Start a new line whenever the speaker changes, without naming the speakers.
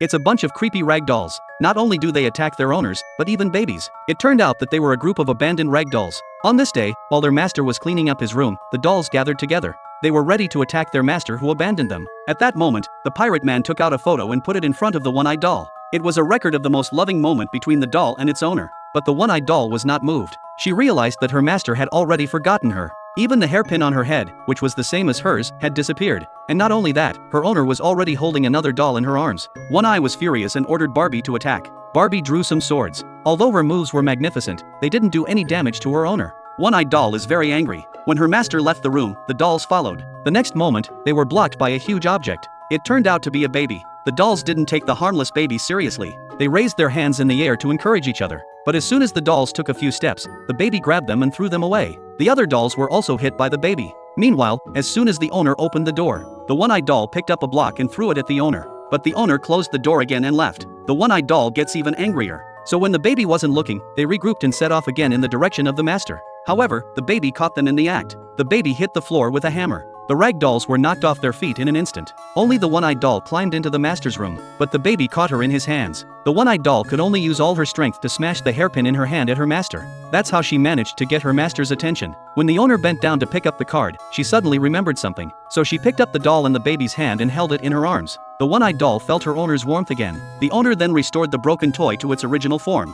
It's a bunch of creepy rag dolls. Not only do they attack their owners, but even babies. It turned out that they were a group of abandoned rag dolls. On this day, while their master was cleaning up his room, the dolls gathered together. They were ready to attack their master who abandoned them. At that moment, the pirate man took out a photo and put it in front of the one-eyed doll. It was a record of the most loving moment between the doll and its owner. But the one-eyed doll was not moved. She realized that her master had already forgotten her. Even the hairpin on her head, which was the same as hers, had disappeared. And not only that, her owner was already holding another doll in her arms. One Eye was furious and ordered Barbie to attack. Barbie drew some swords. Although her moves were magnificent, they didn't do any damage to her owner. One-eyed doll is very angry. When her master left the room, the dolls followed. The next moment, they were blocked by a huge object. It turned out to be a baby. The dolls didn't take the harmless baby seriously. They raised their hands in the air to encourage each other. But as soon as the dolls took a few steps, the baby grabbed them and threw them away. The other dolls were also hit by the baby. Meanwhile, as soon as the owner opened the door, the one-eyed doll picked up a block and threw it at the owner. But the owner closed the door again and left. The one-eyed doll gets even angrier. So when the baby wasn't looking, they regrouped and set off again in the direction of the master. However, the baby caught them in the act. The baby hit the floor with a hammer. The rag dolls were knocked off their feet in an instant. Only the one-eyed doll climbed into the master's room, but the baby caught her in his hands. The one-eyed doll could only use all her strength to smash the hairpin in her hand at her master. That's how she managed to get her master's attention. When the owner bent down to pick up the card, she suddenly remembered something. So she picked up the doll in the baby's hand and held it in her arms. The one-eyed doll felt her owner's warmth again. The owner then restored the broken toy to its original form.